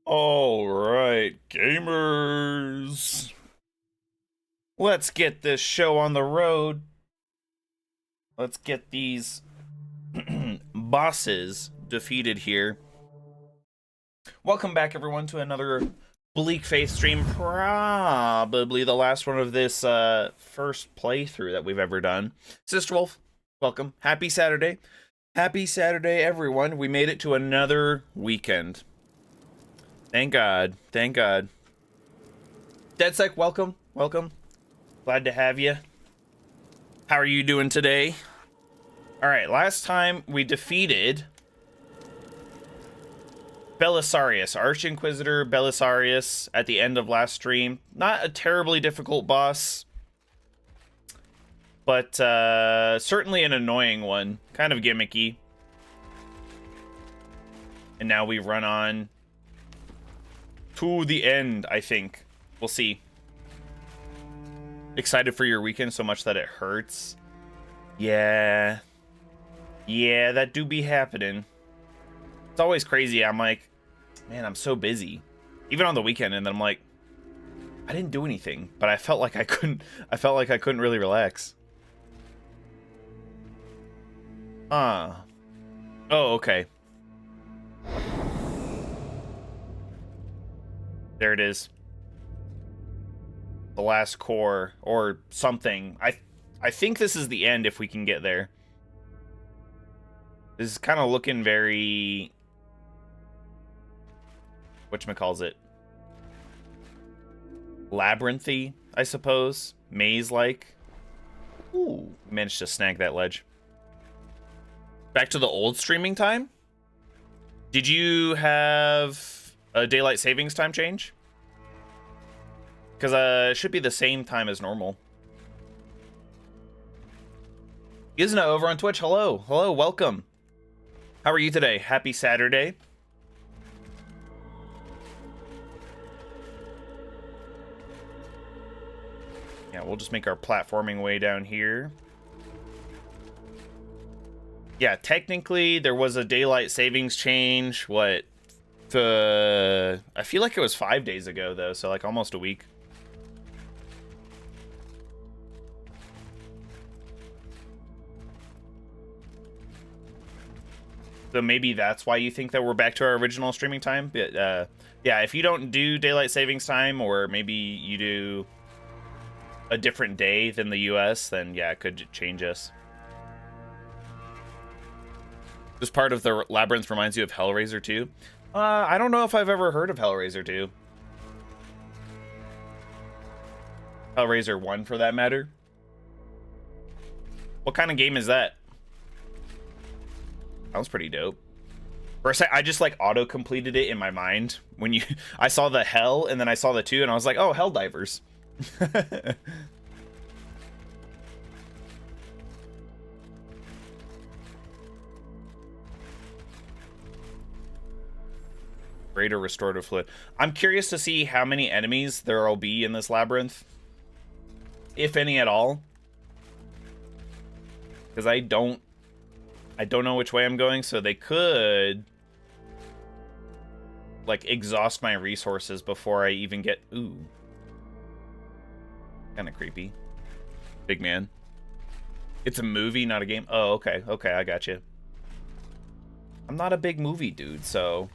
All right, gamers. Let's get this show on the road. Let's get these bosses defeated here. Welcome back, everyone, to another Bleak Faith stream. Probably the last one of this first playthrough that we've ever done. Sister Wolf, welcome. Happy Saturday. Happy Saturday, everyone. We made it to another weekend. Thank God. Thank God. DeadSec, welcome. Welcome. Glad to have you. How are you doing today? Alright, last time we defeated Belisarius, Arch-Inquisitor Belisarius at the end of last stream. Not a terribly difficult boss, but certainly an annoying one. Kind of gimmicky. And now we run on to the end, I think. We'll see. Excited for your weekend so much that it hurts. Yeah, that do be happening. It's always crazy. I'm like, man, I'm so busy. Even on the weekend, and then I'm like, I didn't do anything, but I felt like I couldn't really relax. Oh, okay. There it is. The last core or something. I think this is the end if we can get there. This is kind of looking very whatchamacallit, labyrinthy, I suppose. Maze-like. Ooh, managed to snag that ledge. Back to the old streaming time? Did you have a daylight savings time change? Because it should be the same time as normal. Isn't it over on Twitch? Hello, welcome. How are you today? Happy Saturday. Yeah, we'll just make our platforming way down here. Yeah, technically there was a daylight savings change. I feel like it was 5 days ago though, so like almost a week. So maybe that's why you think that we're back to our original streaming time. But yeah, if you don't do daylight savings time, or maybe you do a different day than the US, then yeah, it could change us. This part of the labyrinth reminds you of Hellraiser 2. I don't know if I've ever heard of Hellraiser 2. Hellraiser 1, for that matter. What kind of game is that? Sounds pretty dope. For a sec, I just like auto completed it in my mind when I saw the hell and then I saw the 2 and I was like, oh, Helldivers. Greater restorative fluid. I'm curious to see how many enemies there will be in this labyrinth, if any at all, because I don't know which way I'm going, so they could like exhaust my resources before I even get. Ooh, kind of creepy. Big man. It's a movie, not a game. Oh, okay, I got you. I'm not a big movie dude, so,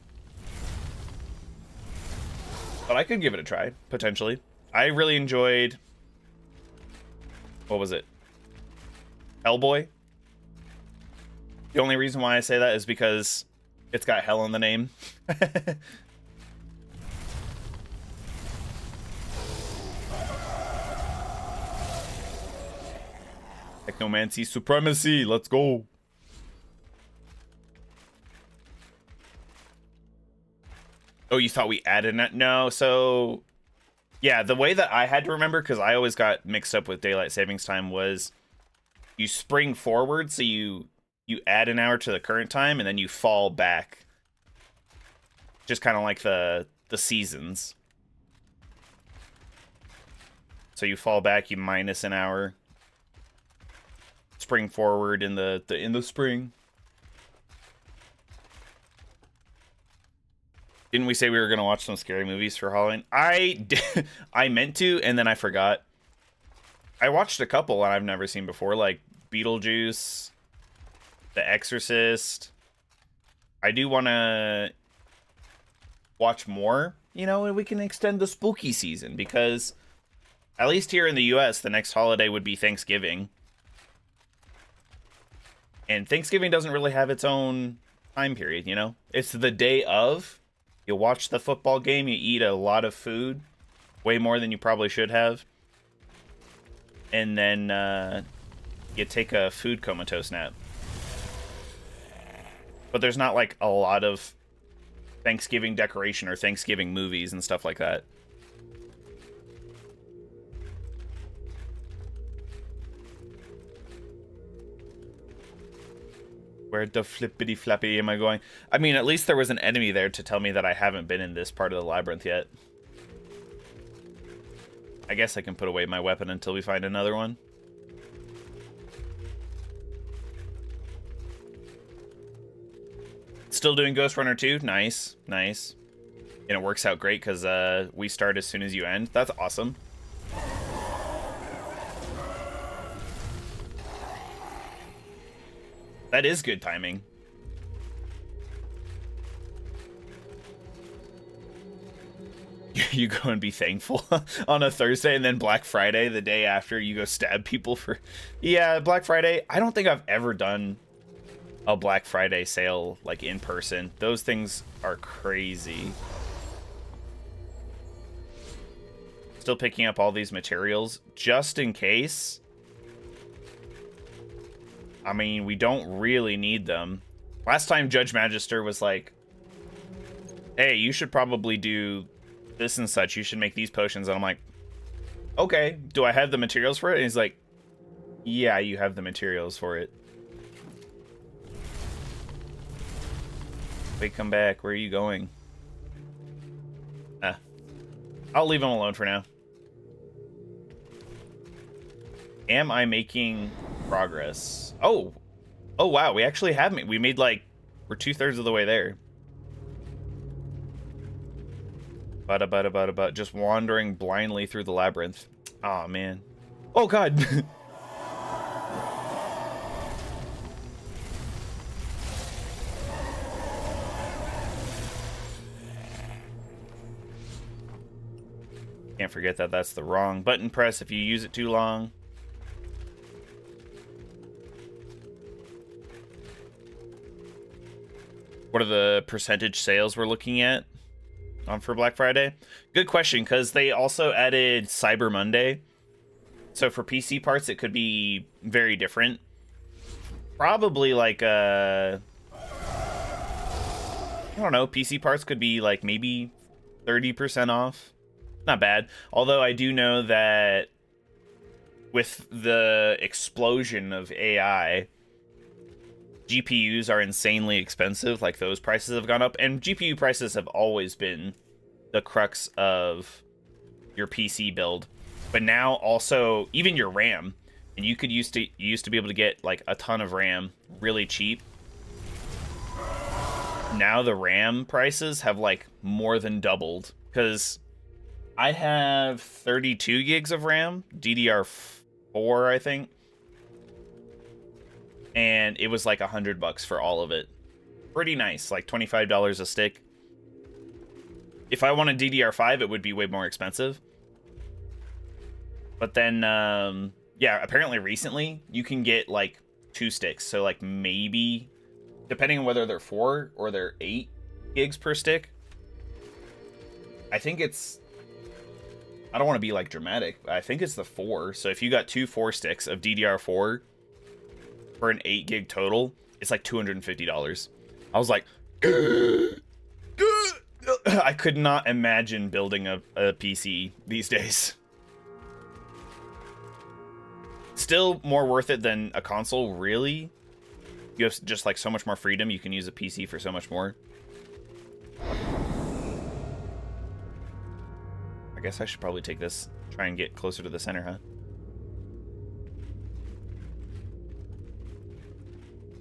but I could give it a try potentially. I really enjoyed. What was it? Hellboy. The only reason why I say that is because it's got hell in the name. Technomancy supremacy, let's go. Oh, you thought we added that? No, so yeah, the way that I had to remember, because I always got mixed up with daylight savings time, was you spring forward, so you add an hour to the current time, and then you fall back. Just kind of like the seasons. So you fall back, you minus an hour. Spring forward in the spring. Didn't we say we were gonna watch some scary movies for Halloween? I meant to, and then I forgot. I watched a couple I've never seen before, like Beetlejuice, The Exorcist. I do want to watch more, you know, and we can extend the spooky season, because at least here in the US, the next holiday would be Thanksgiving. And Thanksgiving doesn't really have its own time period, you know? It's the day of. You watch the football game, you eat a lot of food, way more than you probably should have. And then you take a food comatose nap. But there's not like a lot of Thanksgiving decoration or Thanksgiving movies and stuff like that. Where the flippity flappy am I going? I mean, at least there was an enemy there to tell me that I haven't been in this part of the labyrinth yet. I guess I can put away my weapon until we find another one. Still doing Ghost Runner 2? Nice, nice. And it works out great because we start as soon as you end. That's awesome. That is good timing. You go and be thankful on a Thursday, and then Black Friday, the day after, you go stab people for... Yeah, Black Friday, I don't think I've ever done a Black Friday sale, like, in person. Those things are crazy. Still picking up all these materials, just in case. I mean, we don't really need them. Last time Judge Magister was like, hey, you should probably do this and such. You should make these potions. And I'm like, okay, do I have the materials for it? And he's like, yeah, you have the materials for it. Wait, come back. Where are you going? I'll leave him alone for now. Am I making progress? Oh wow, we actually have we made like, we're 2/3 of the way there. But just wandering blindly through the labyrinth. Oh man. Oh god. Can't forget that that's the wrong button press if you use it too long. What are the percentage sales we're looking at on for Black Friday? Good question, because they also added Cyber Monday. So for PC parts, it could be very different. Probably like, I don't know, PC parts could be like maybe 30% off. Not bad. Although I do know that with the explosion of AI, GPUs are insanely expensive. Like, those prices have gone up, and GPU prices have always been the crux of your PC build. But now also even your RAM, and you used to be able to get like a ton of RAM really cheap. Now the RAM prices have like more than doubled, because I have 32 gigs of RAM, DDR4, I think. And it was like $100 for all of it. Pretty nice, like $25 a stick. If I wanted DDR5, it would be way more expensive. But then, yeah, apparently recently, you can get like 2 sticks. So like maybe, depending on whether they're 4 or they're 8 gigs per stick. I think it's, I don't want to be like dramatic, but I think it's the 4. So if you got 2 4 sticks of DDR4 for an 8 gig total, it's like $250. I was like, I could not imagine building a PC these days. Still more worth it than a console, really. You have just like so much more freedom. You can use a PC for so much more. I guess I should probably take this, try and get closer to the center, huh?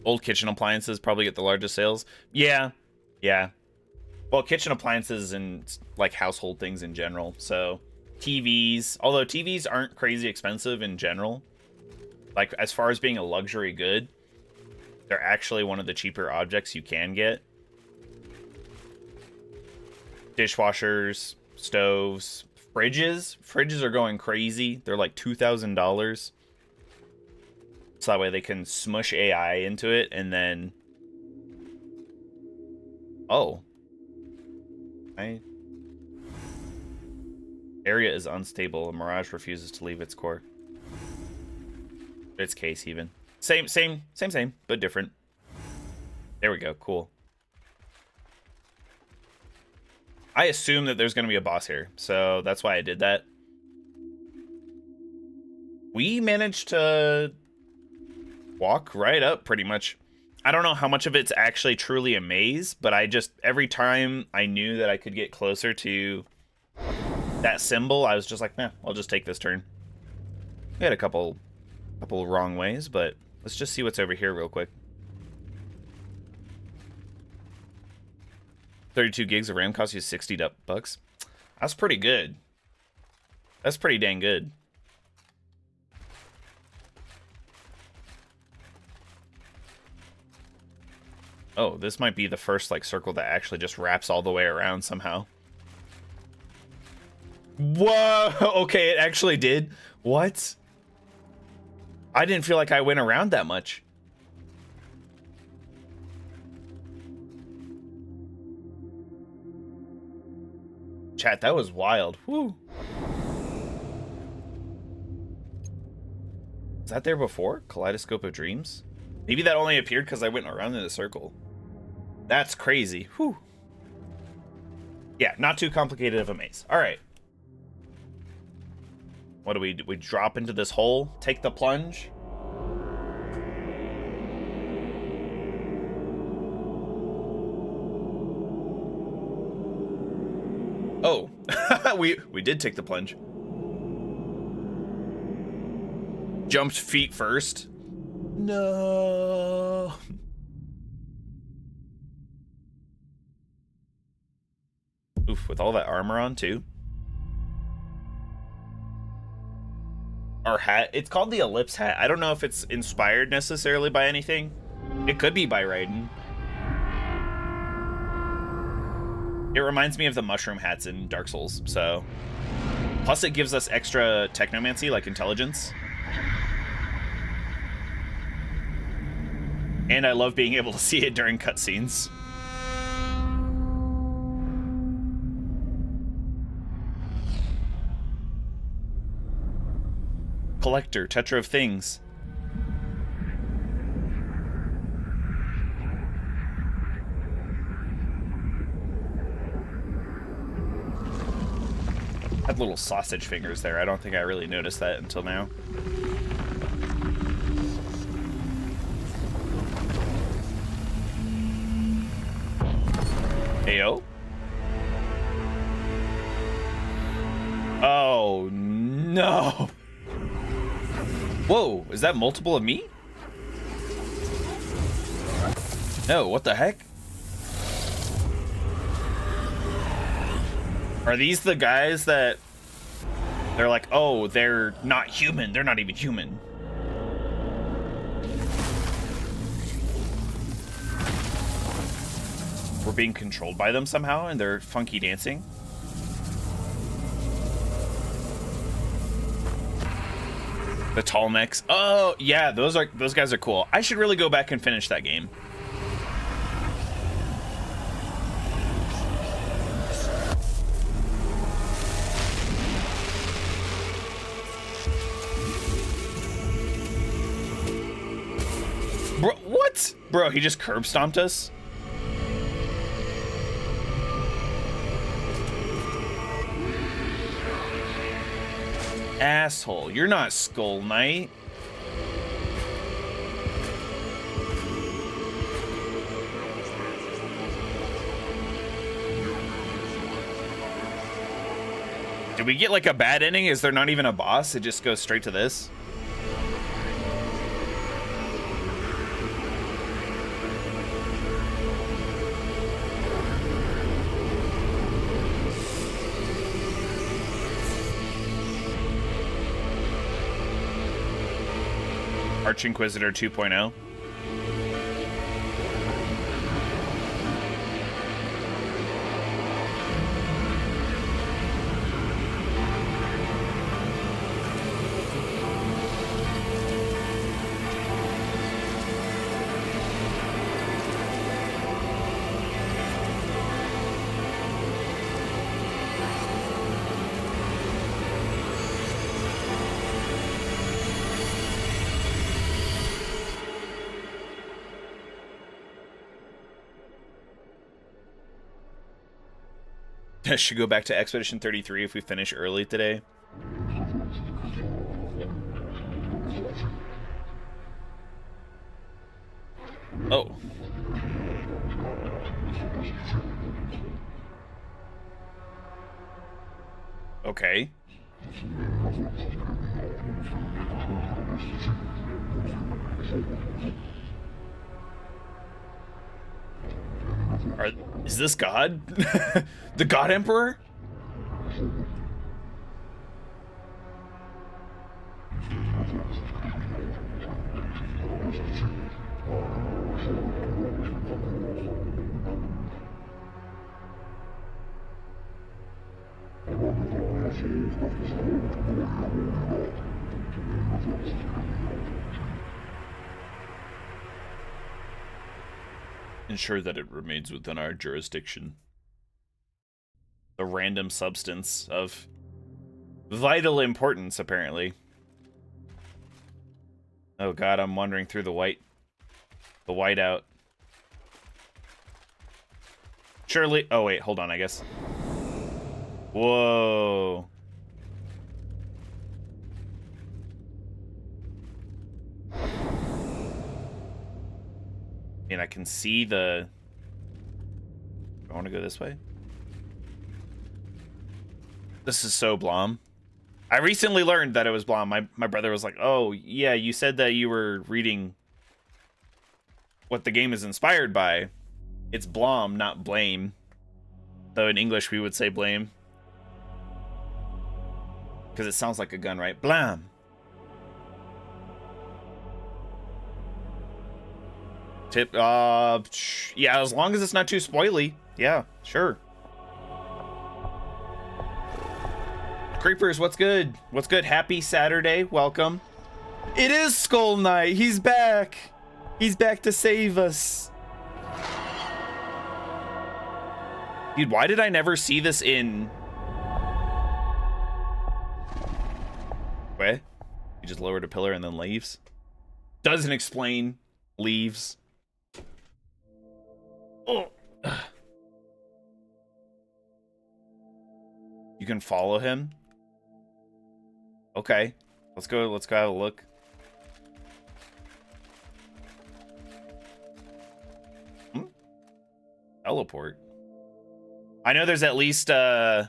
Old kitchen appliances probably get the largest sales. Yeah. Well, kitchen appliances and like household things in general. So TVs, although TVs aren't crazy expensive in general, like as far as being a luxury good, they're actually one of the cheaper objects you can get. Dishwashers, stoves, fridges are going crazy. They're like $2,000. So that way they can smush AI into it and then... Oh. Area is unstable. A mirage refuses to leave its core. Its case even. Same, but different. There we go. Cool. I assume that there's going to be a boss here, so that's why I did that. We managed to walk right up pretty much. I don't know how much of it's actually truly a maze, but I just, every time I knew that I could get closer to that symbol, I was just like, nah, I'll just take this turn. We had a couple wrong ways, but let's just see what's over here real quick. 32 gigs of RAM costs you $60. That's pretty good. That's pretty dang good. Oh, this might be the first like circle that actually just wraps all the way around somehow. Whoa! Okay, it actually did. What? I didn't feel like I went around that much. Chat, that was wild. Whew. Is that there before? Kaleidoscope of Dreams? Maybe that only appeared because I went around in a circle. That's crazy. Whew. Yeah, not too complicated of a maze. All right. What do? We drop into this hole, take the plunge. Oh, we did take the plunge. Jumped feet first. No. Oof, with all that armor on too. Our hat, it's called the Ellipse hat. I don't know if it's inspired necessarily by anything. It could be by Raiden. It reminds me of the mushroom hats in Dark Souls, so. Plus it gives us extra technomancy, like intelligence. And I love being able to see it during cutscenes. Collector, Tetra of Things. Had little sausage fingers there. I don't think I really noticed that until now. Heyo. Oh, no. Whoa, is that multiple of me? No, what the heck? Are these the guys that they're like, oh, they're not human. They're not even human. We're being controlled by them somehow and they're funky dancing. The tall necks. Oh, yeah, those guys are cool. I should really go back and finish that game. Bro, what? Bro, he just curb stomped us? Asshole, you're not Skull Knight. Did we get like a bad ending? Is there not even a boss? It just goes straight to this? Arch Inquisitor 2.0. I should go back to Expedition 33 if we finish early today. Oh. Okay. Is this God? The God Emperor? Ensure that it remains within our jurisdiction. The random substance of vital importance, apparently. Oh god, I'm wandering through the whiteout. Surely, oh wait, hold on, I guess. Whoa. I mean, I can see the... I want to go this way. This is so Blom. I recently learned that it was Blom. My brother was like, oh, yeah, you said that you were reading what the game is inspired by. It's Blom, not Blame. Though in English we would say Blame. Because it sounds like a gun, right? Blam! Tip, yeah, as long as it's not too spoily. Yeah, sure. Creepers, what's good? What's good? Happy Saturday, welcome. It is Skull Knight, he's back. He's back to save us. Dude, why did I never see this in... Wait, he just lowered a pillar and then leaves? Doesn't explain, leaves. Oh. You can follow him? Okay. Let's go have a look. Teleport. I know there's at least you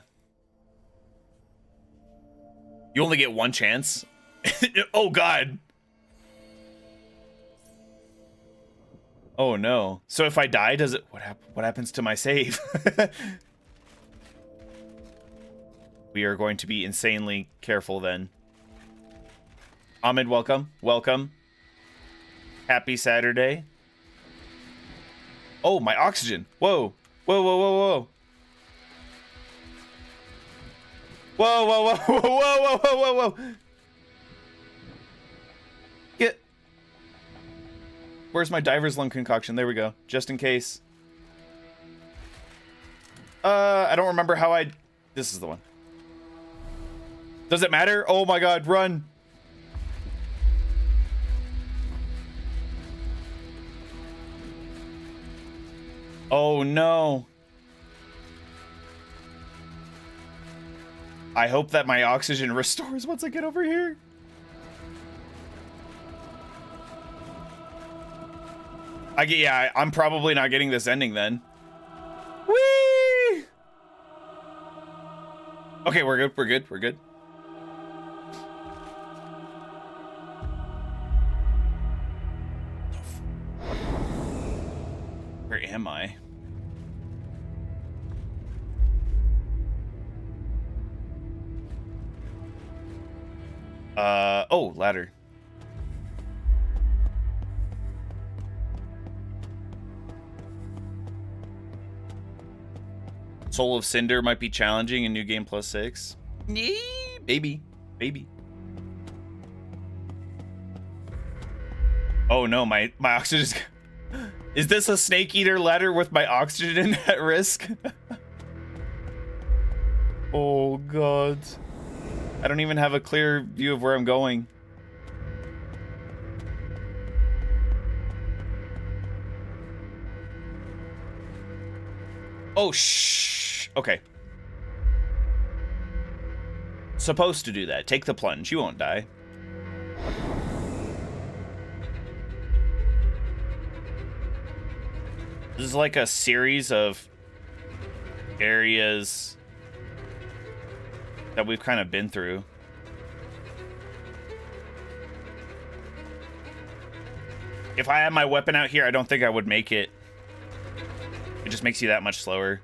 only get one chance. Oh god. Oh no. So if I die, does it what happens to my save? We are going to be insanely careful then. Ahmed, welcome. Welcome. Happy Saturday. Oh, my oxygen. Whoa. Whoa, whoa, whoa, whoa. Whoa, whoa, whoa, whoa, whoa, whoa, whoa, whoa. Get. Where's my diver's lung concoction? There we go. Just in case. I don't remember how I... This is the one. Does it matter? Oh my god, run. Oh no. I hope that my oxygen restores once I get over here. Yeah, I'm probably not getting this ending then. Whee! Okay, we're good, we're good, we're good. Where am I? Oh, ladder. Soul of Cinder might be challenging in New Game Plus 6. Yeah, maybe. Maybe. Oh no, my oxygen's... Is this a snake eater ladder with my oxygen at risk? Oh god. I don't even have a clear view of where I'm going. Oh, shh. Okay. Supposed to do that. Take the plunge. You won't die. This is like a series of areas that we've kind of been through. If I had my weapon out here, I don't think I would make it. It just makes you that much slower.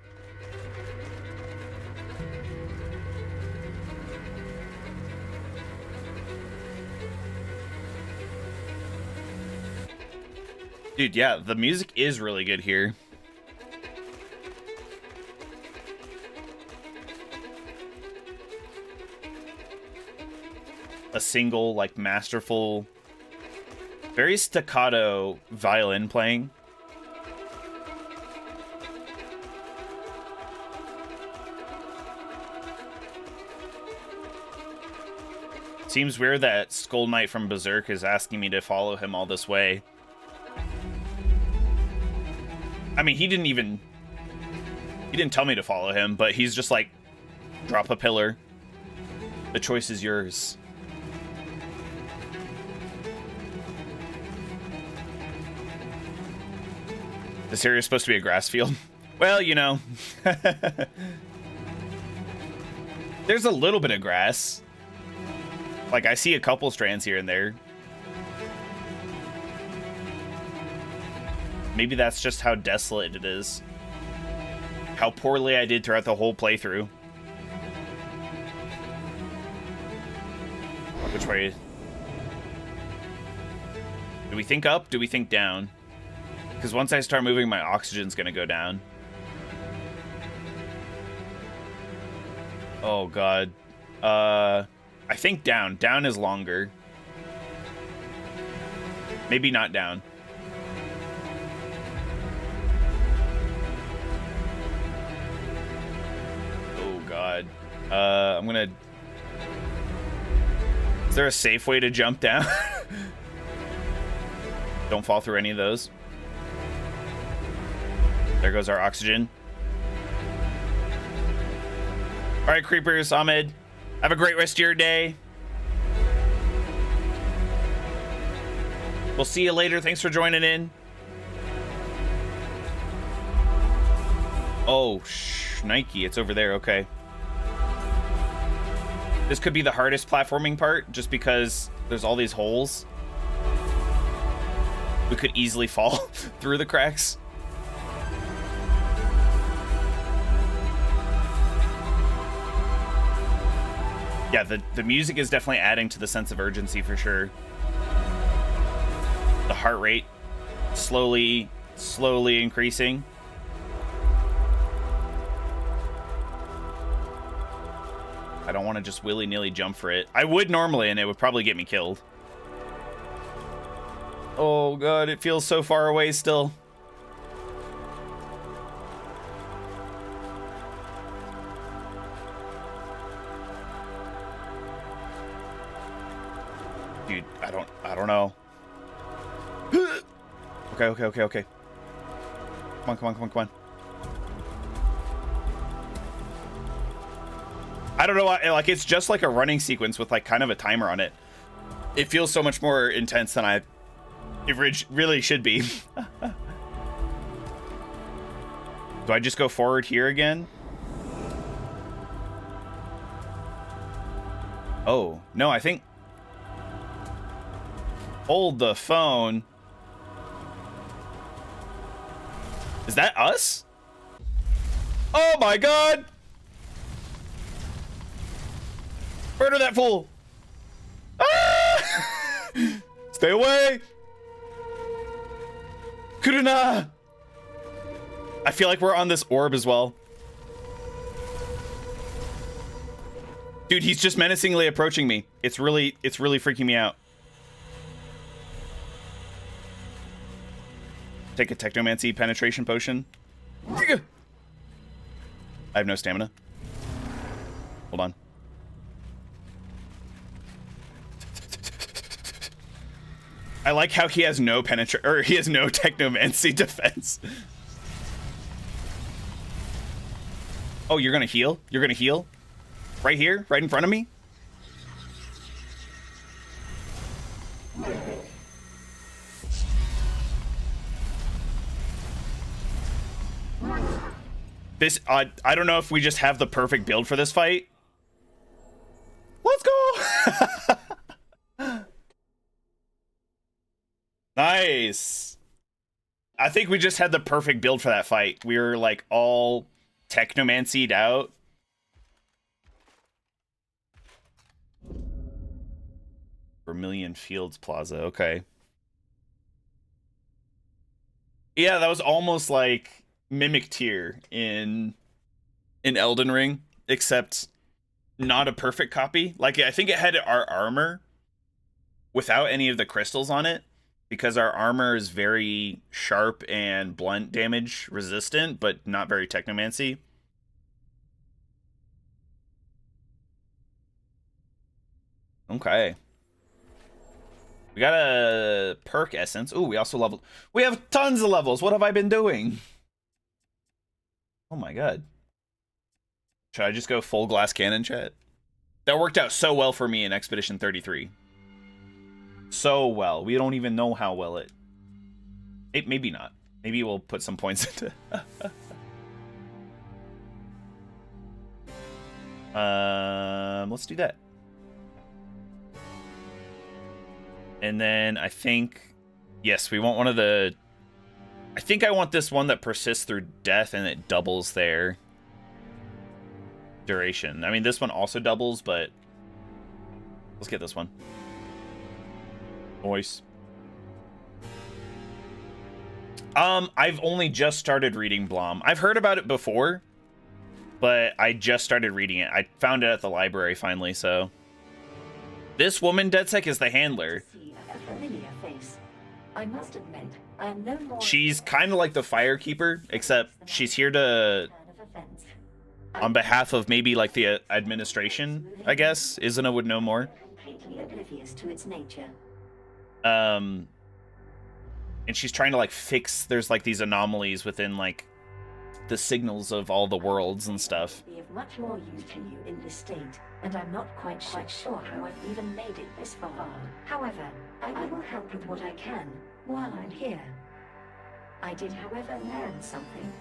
Dude, yeah, the music is really good here. A single, like, masterful, very staccato violin playing. Seems weird that Skull Knight from Berserk is asking me to follow him all this way. I mean, he didn't tell me to follow him, but he's just like, drop a pillar. The choice is yours. This area is supposed to be a grass field. Well, you know. There's a little bit of grass. Like, I see a couple strands here and there. Maybe that's just how desolate it is. How poorly I did throughout the whole playthrough. Which way? Do we think up? Do we think down? Because once I start moving, my oxygen's gonna go down. Oh, God. I think down. Down is longer. Maybe not down. Oh, God. I'm gonna... Is there a safe way to jump down? Don't fall through any of those. There goes our oxygen. All right, creepers, Ahmed. Have a great rest of your day. We'll see you later. Thanks for joining in. Oh, Nike, it's over there. Okay. This could be the hardest platforming part, just because there's all these holes. We could easily fall through the cracks. Yeah, the music is definitely adding to the sense of urgency for sure. The heart rate slowly increasing. I don't want to just willy-nilly jump for it. I would normally, and it would probably get me killed. Oh god, it feels so far away still. Dude, I don't know. Okay. Come on. I don't know why, like, it's just like a running sequence with like kind of a timer on it. It feels so much more intense than it really should be. Do I just go forward here again? Oh, no, I think... Hold the phone. Is that us? Oh my god! Murder that fool! Ah! Stay away! Kuruna! I feel like we're on this orb as well. Dude, he's just menacingly approaching me. It's really freaking me out. Take a Technomancy penetration potion. I have no stamina. Hold on. I like how he has no he has no Technomancy defense. Oh, you're gonna heal? You're gonna heal? Right here? Right in front of me? This, I don't know if we just have the perfect build for this fight. Let's go! Nice. I think we just had the perfect build for that fight. We were like all Technomancied out. Vermilion Fields Plaza, okay. Yeah, that was almost like Mimic Tier in Elden Ring, except not a perfect copy. Like, I think it had our armor without any of the crystals on it, because our armor is very sharp and blunt damage resistant, but not very Technomancy. Okay. We got a perk essence. Ooh, we also leveled. We have tons of levels. What have I been doing? Oh my god. Should I just go full glass cannon, chat? That worked out so well for me in Expedition 33. So well. We don't even know how well it maybe not. Maybe we'll put some points into let's do that. And then I think, yes, we want one of the, I think I want this one that persists through death and it doubles their duration. I mean, this one also doubles, but let's get this one. Voice. I've only just started reading Blom. I've heard about it before, but I just started reading it. I found it at the library finally, so. This woman, DedSec, is the handler. I must admit, I am no more. She's kind of like the Firekeeper, except she's here to, on behalf of maybe like the administration, I guess. Izuna would know more. Completely oblivious to its nature. And she's trying to like fix, there's like these anomalies within like the signals of all the worlds and stuff. Be of much more use to you in this state, and I'm not quite sure how I've even made it this far. However, I will help with what I can while I'm here. I did, however, learn something.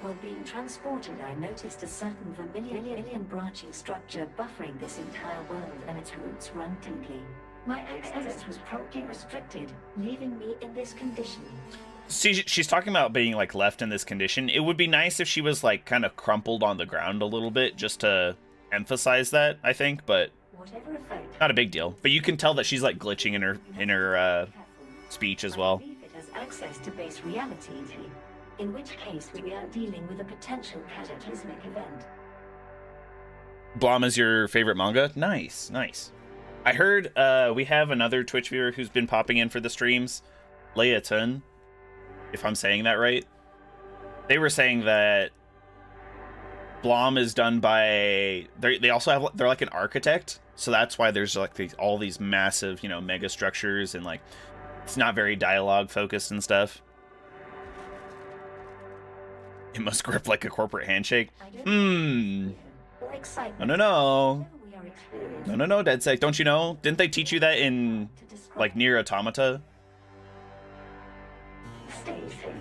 While being transported, I noticed a certain vermilion branching structure buffering this entire world, and its roots run deeply. My access was promptly restricted, leaving me in this condition. See, she's talking about being like left in this condition. It would be nice if she was like kind of crumpled on the ground a little bit, just to emphasize that, I think, but not a big deal. But you can tell that she's like glitching in her speech as well. I believe it has access to base reality, in which case we are dealing with a potential cataclysmic event. Blom is your favorite manga? Nice, nice. I heard we have another Twitch viewer who's been popping in for the streams, Leia Tun, if I'm saying that right. They were saying that Blom is done by, they also have, they're like an architect, so that's why there's like all these massive, you know, mega structures, and like it's not very dialogue focused and stuff. It must grip like a corporate handshake. No, DedSec, don't you know? Didn't they teach you that in like Nier Automata? Stay safe.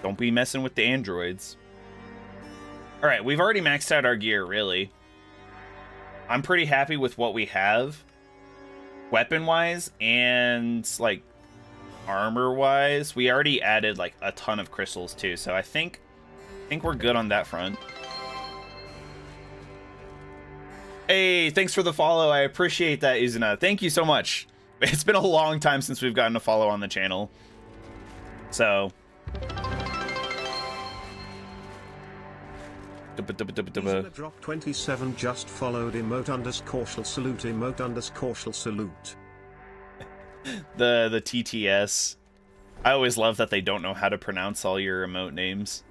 Don't be messing with the androids. All right, we've already maxed out our gear, really. I'm pretty happy with what we have, weapon-wise and like armor-wise. We already added like a ton of crystals too, so I think we're good on that front. Hey, thanks for the follow. I appreciate that, Izuna. Thank you so much. It's been a long time since we've gotten a follow on the channel. So Drop 27 just followed emote underscore shall salute emote underscore shall salute. The TTS. I always love that they don't know how to pronounce all your emote names.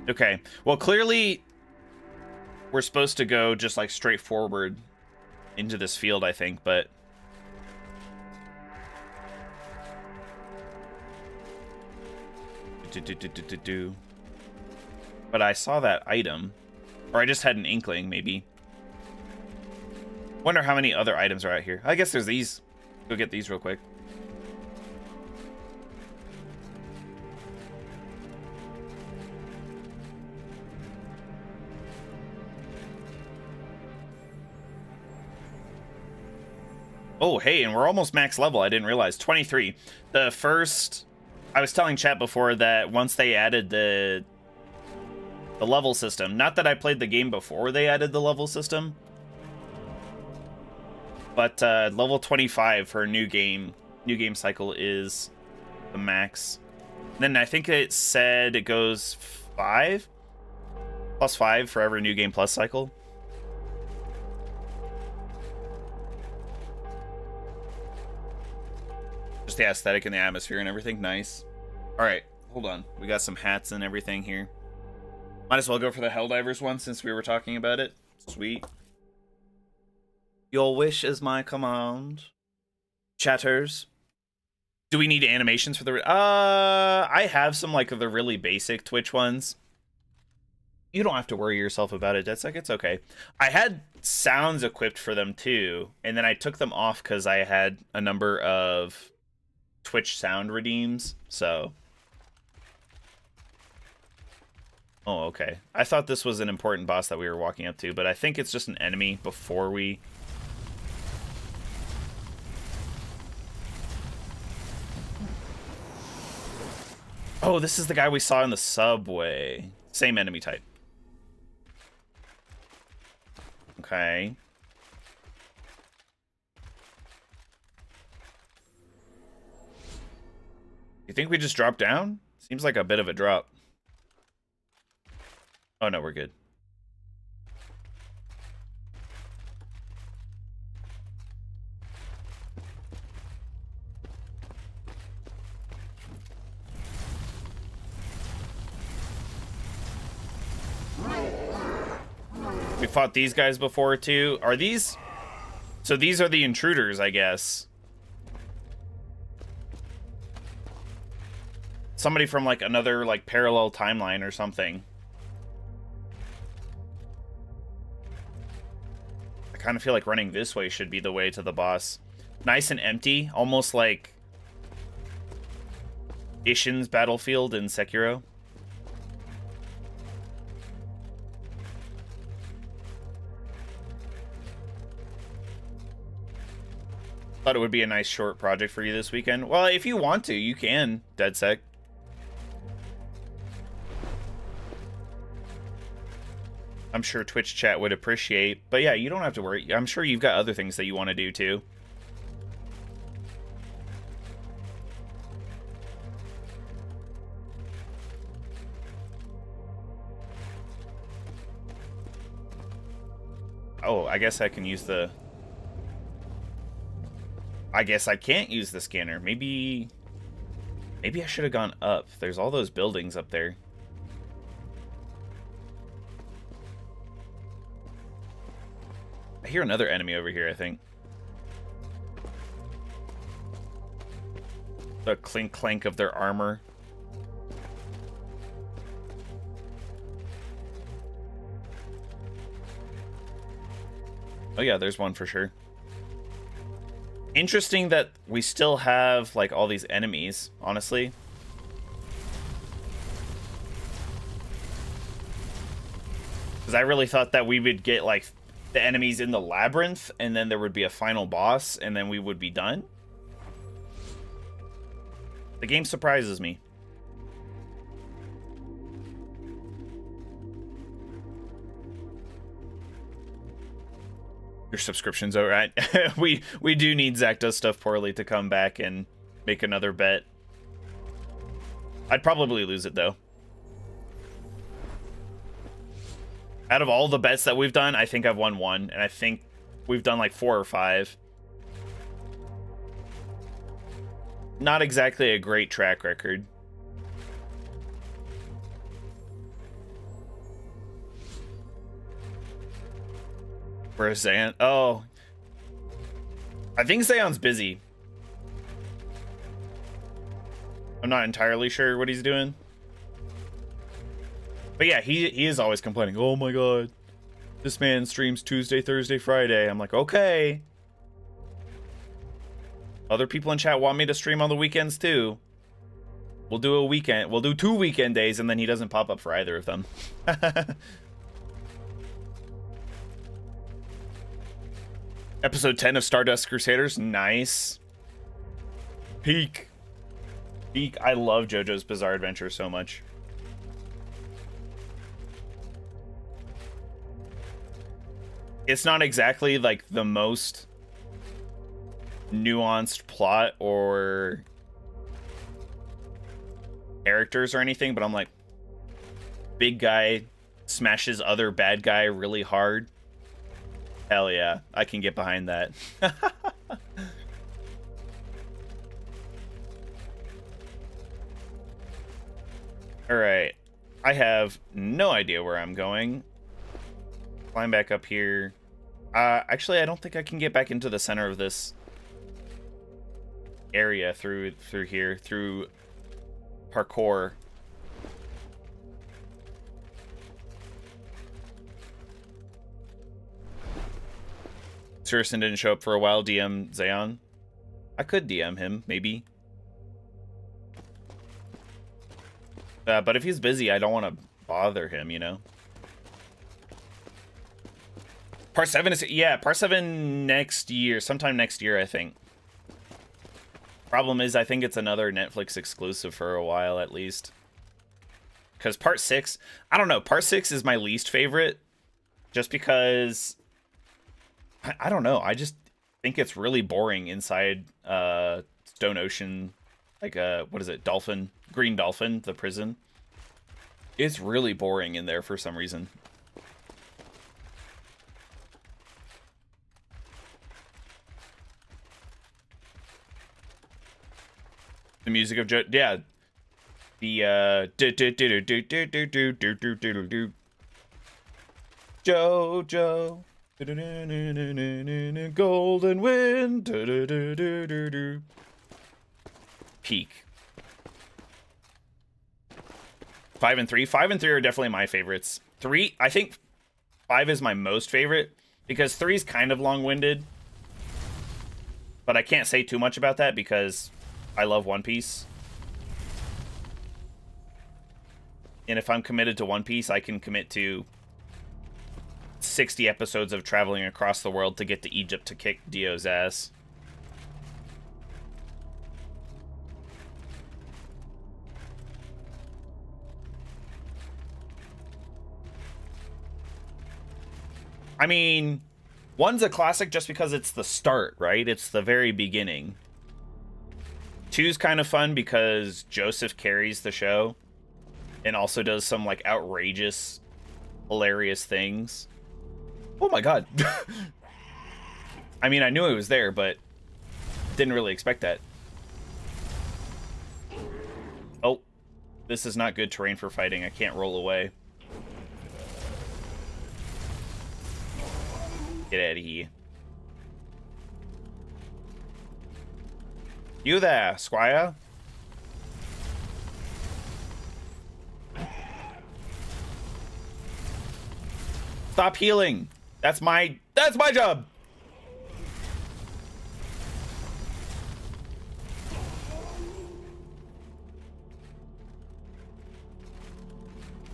Okay. Well, clearly we're supposed to go just like straight forward into this field, I think, but but I saw that item, or I just had an inkling, maybe. Wonder how many other items are out here. I guess there's these. Go get these real quick. Oh, hey, and we're almost max level. I didn't realize. 23. The first... I was telling chat before that once they added the level system, not that I played the game before they added the level system, but level 25 for a new game cycle is the max. Then I think it said it goes 5 plus 5 for every new game plus cycle. Just the aesthetic and the atmosphere and everything. Nice. All right, hold on. We got some hats and everything here. Might as well go for the Helldivers one since we were talking about it. Sweet. Your wish is my command. Chatters. Do we need animations for the... I have some, like, the really basic Twitch ones. You don't have to worry yourself about it. That's like, it's okay. I had sounds equipped for them, too. And then I took them off because I had a number of Twitch sound redeems, so... Oh, okay. I thought this was an important boss that we were walking up to, but I think it's just an enemy before we... Oh, this is the guy we saw in the subway. Same enemy type. Okay. You think we just drop down? Seems like a bit of a drop. Oh, no, we're good. We fought these guys before, too. Are these... So these are the intruders, I guess. Somebody from, like, another, like, parallel timeline or something. I kind of feel like running this way should be the way to the boss. Nice and empty, almost like Ishin's battlefield in Sekiro. Thought it would be a nice short project for you this weekend. Well, if you want to, you can, DeadSec. I'm sure Twitch chat would appreciate. But yeah, you don't have to worry. I'm sure you've got other things that you want to do too. Oh, I guess I can use the... I guess I can't use the scanner. Maybe I should have gone up. There's all those buildings up there. I hear another enemy over here, I think. The clink clank of their armor. Oh yeah, there's one for sure. Interesting that we still have, like, all these enemies, honestly. Because I really thought that we would get, like, the enemies in the labyrinth, and then there would be a final boss, and then we would be done. The game surprises me. Your subscription's alright. we do need Zach Does Stuff Poorly to come back and make another bet. I'd probably lose it, though. Out of all the bets that we've done, I think I've won one, and I think we've done like 4 or 5. Not exactly a great track record. Where's Zayon? Oh. I think Zayon's busy. I'm not entirely sure what he's doing. But yeah, he is always complaining. Oh my god. This man streams Tuesday, Thursday, Friday. I'm like, okay. Other people in chat want me to stream on the weekends too. We'll do a weekend. We'll do 2 weekend days, and then he doesn't pop up for either of them. Episode 10 of Stardust Crusaders. Nice. Peak. Peak. I love JoJo's Bizarre Adventure so much. It's not exactly like the most nuanced plot or characters or anything, but I'm like, big guy smashes other bad guy really hard. Hell yeah, I can get behind that. Alright, I have no idea where I'm going. Climb back up here. Actually, I don't think I can get back into the center of this area through here, through parkour. Surison didn't show up for a while. DM Zayon. I could DM him, maybe. But if he's busy, I don't want to bother him, you know? Part 7 is... Yeah, Part 7 next year. Sometime next year, I think. Problem is, I think it's another Netflix exclusive for a while, at least. Because Part 6... I don't know. Part 6 is my least favorite. Just because... I don't know. I just think it's really boring inside Stone Ocean. Like, what is it? Dolphin? Green Dolphin, the prison. It's really boring in there for some reason. The music of yeah. The JoJo. Golden wind. Peak. 5 and 3. 5 and 3 are definitely my favorites. 3, I think 5 is my most favorite because 3 is kind of long-winded. But I can't say too much about that because I love One Piece. And if I'm committed to One Piece, I can commit to 60 episodes of traveling across the world to get to Egypt to kick Dio's ass. I mean, 1's a classic just because it's the start, right? It's the very beginning. 2's kind of fun because Joseph carries the show and also does some like outrageous, hilarious things. Oh my god. I mean, I knew it was there, but didn't really expect that. Oh, this is not good terrain for fighting. I can't roll away. Get out of here. You there, Squire? Stop healing. That's my job.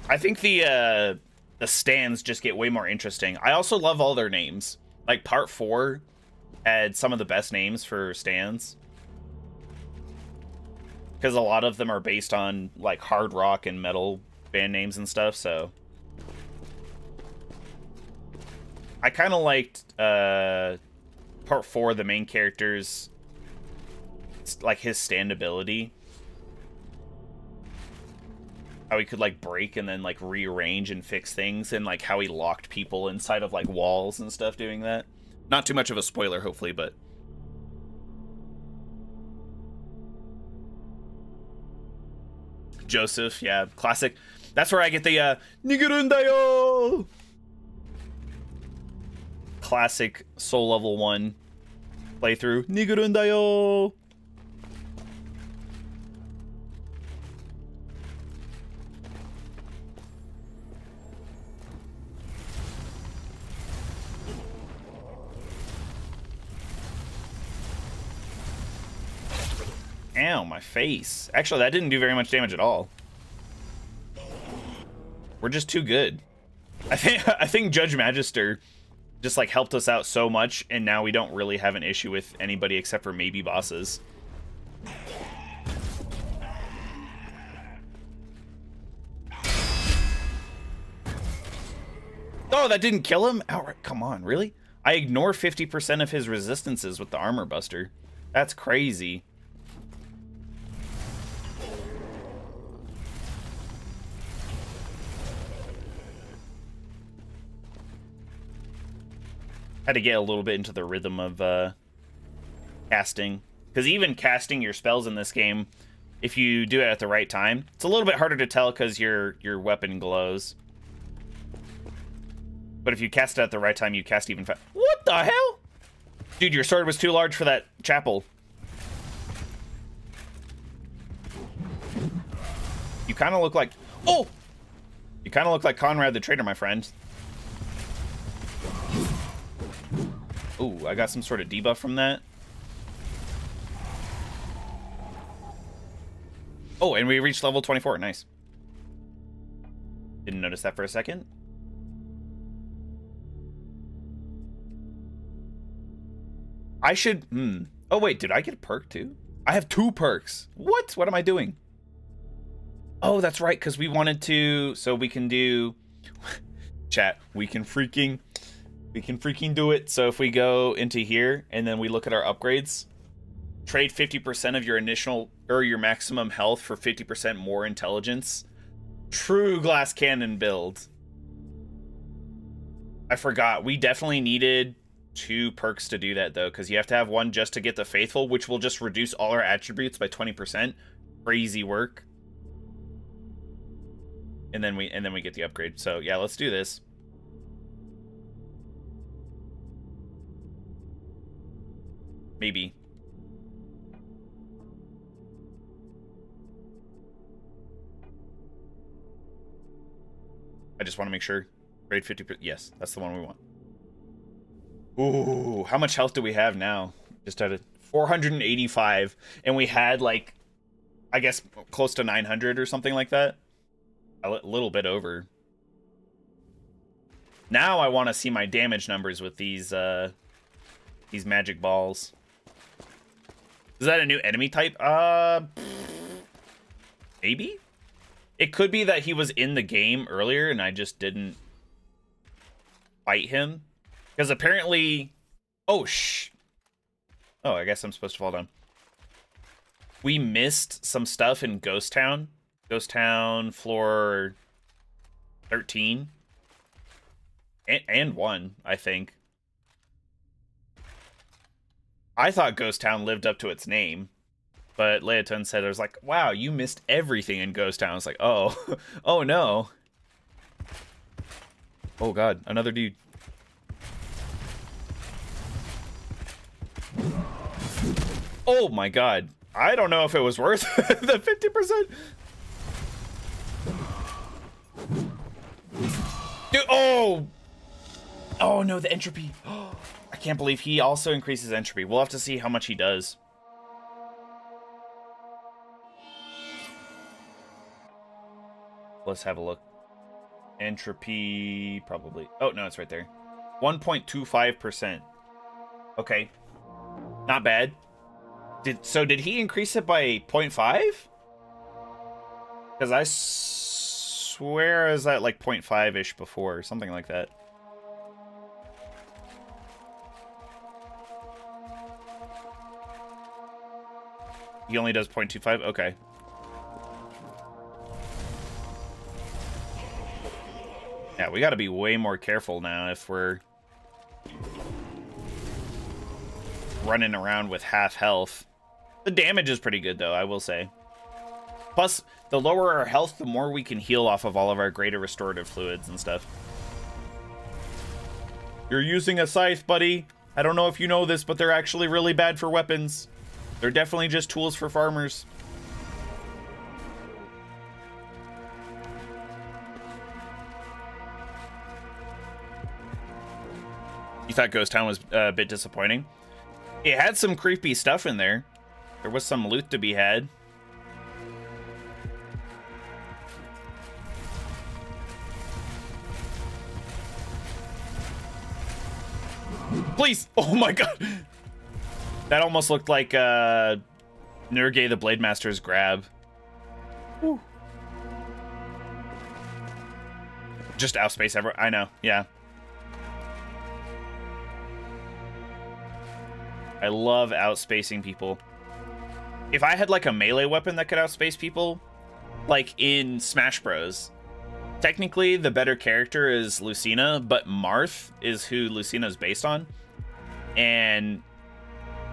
I think the stands just get way more interesting. I also love all their names. Like Part 4 had some of the best names for stands. Because a lot of them are based on like hard rock and metal band names and stuff, so I kind of liked Part 4, the main character's like his standability. How he could like break and then like rearrange and fix things, and like how he locked people inside of like walls and stuff doing that. Not too much of a spoiler, hopefully, but Joseph, yeah, classic. That's where I get the Nigurundayo! Classic Soul Level 1 playthrough. Nigurundayo! Ow, my face. Actually, that didn't do very much damage at all. We're just too good. I think Judge Magister just like helped us out so much, and now we don't really have an issue with anybody except for maybe bosses. Oh, that didn't kill him? Outright, come on, really? I ignore 50% of his resistances with the Armor Buster. That's crazy. Had to get a little bit into the rhythm of casting. Because even casting your spells in this game, if you do it at the right time, it's a little bit harder to tell because your weapon glows. But if you cast it at the right time, you cast even fast. What the hell? Dude, your sword was too large for that chapel. You kind of look like... Oh! You kind of look like Conrad the Traitor, my friend. Ooh, I got some sort of debuff from that. Oh, and we reached level 24. Nice. Didn't notice that for a second. I should... Oh, wait, did I get a perk too? I have 2 perks. What? What am I doing? Oh, that's right, because we wanted to... So we can do... Chat, we can freaking do it. So if we go into here and then we look at our upgrades, trade 50% of your initial or your maximum health for 50% more intelligence. True glass cannon build. I forgot. We definitely needed 2 perks to do that though, because you have to have one just to get the faithful, which will just reduce all our attributes by 20%. Crazy work. And then we get the upgrade. So yeah, let's do this. Maybe. I just want to make sure. Grade 50%. Yes, that's the one we want. Ooh, how much health do we have now? Just out of 485. And we had like, I guess, close to 900 or something like that. A little bit over. Now I want to see my damage numbers with these magic balls. Is that a new enemy type? Maybe? It could be that he was in the game earlier and I just didn't fight him. Because apparently... Oh, Oh, I guess I'm supposed to fall down. We missed some stuff in Ghost Town. Ghost Town, floor 13. And 1, I think. I thought Ghost Town lived up to its name, but Leoton said, I was like, wow, you missed everything in Ghost Town. I was like, oh, oh no. Oh god, another dude. Oh my god. I don't know if it was worth the 50%. Dude, oh! Oh no, the entropy. I can't believe he also increases entropy. We'll have to see how much he does. Let's have a look. Entropy, probably. Oh, no, it's right there. 1.25%. Okay. Not bad. Did he increase it by 0.5? Because I swear I was at like 0.5-ish before, or something like that. He only does 0.25? Okay. Yeah, we gotta be way more careful now if we're running around with half health. The damage is pretty good, though, I will say. Plus, the lower our health, the more we can heal off of all of our greater restorative fluids and stuff. You're using a scythe, buddy. I don't know if you know this, but they're actually really bad for weapons. They're definitely just tools for farmers. You thought Ghost Town was a bit disappointing? It had some creepy stuff in there. There was some loot to be had. Please! Oh my god! That almost looked like Nurge the Blade Master's grab. Whew. Just outspace everyone. I know, yeah. I love outspacing people. If I had like a melee weapon that could outspace people, like in Smash Bros, technically the better character is Lucina, but Marth is who Lucina is based on. And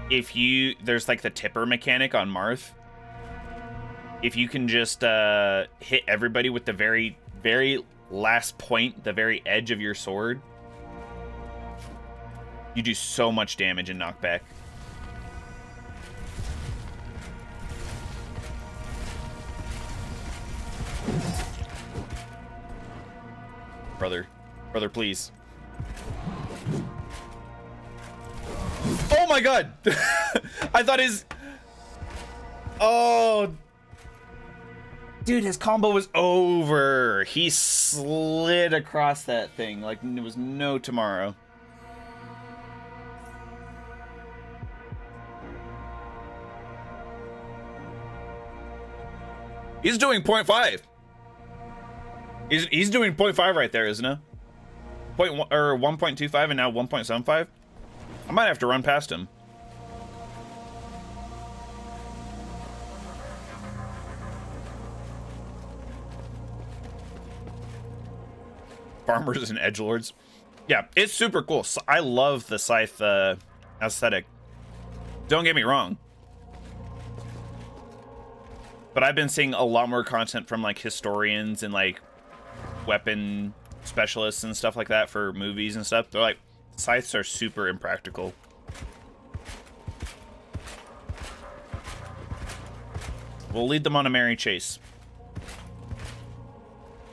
if you, there's like the tipper mechanic on Marth. If you can just hit everybody with the very, very last point, the very edge of your sword, you do so much damage and knockback. Brother, please. Oh my god! I thought his... Oh... Dude, his combo was over. He slid across that thing like there was no tomorrow. He's doing 0.5. He's doing 0.5 right there, isn't he? 1.25 and now 1.75. I might have to run past him. Farmers and edgelords. Yeah, it's super cool. So I love the scythe aesthetic. Don't get me wrong. But I've been seeing a lot more content from like historians and like weapon specialists and stuff like that for movies and stuff. They're like, scythes are super impractical. We'll lead them on a merry chase.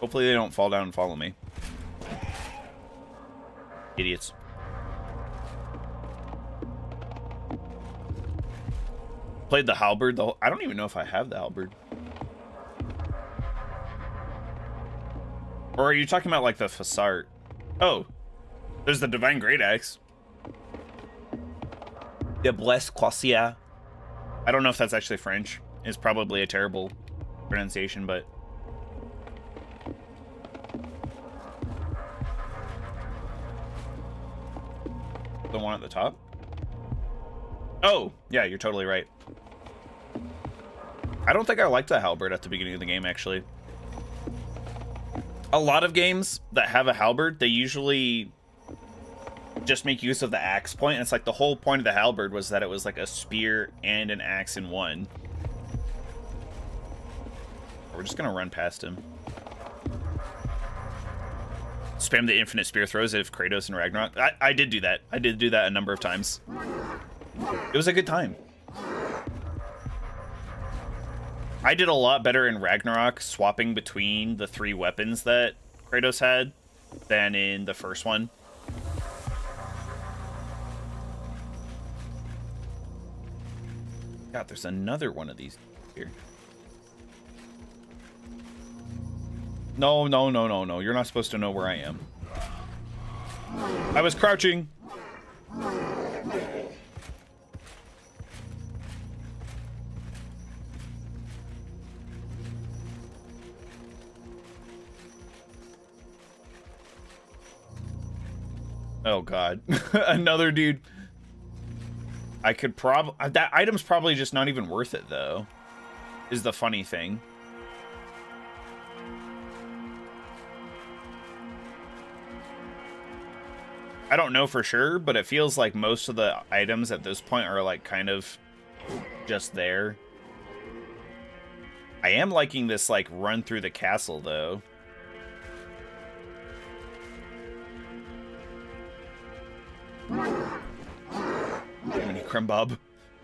Hopefully they don't fall down and follow me. Idiots. Played the halberd. I don't even know if I have the halberd. Or are you talking about like the Fassart? Oh, there's the Divine Great Axe. De Blesse Quassia. I don't know if that's actually French. It's probably a terrible pronunciation, but... The one at the top? Oh, yeah, you're totally right. I don't think I liked the halberd at the beginning of the game, actually. A lot of games that have a halberd, they usually just make use of the axe point. And it's like the whole point of the halberd was that it was like a spear and an axe in one. We're just gonna run past him. Spam the infinite spear throws if Kratos and Ragnarok. I did do that. I did do that a number of times. It was a good time. I did a lot better in Ragnarok swapping between the 3 weapons that Kratos had than in the first one. God, there's another one of these here. No, no, no, no, no. You're not supposed to know where I am. I was crouching. Oh god. Another dude. I could that item's probably just not even worth it though, is the funny thing. I don't know for sure, but it feels like most of the items at this point are like kind of just there. I am liking this like run through the castle though. Mini Crumbob.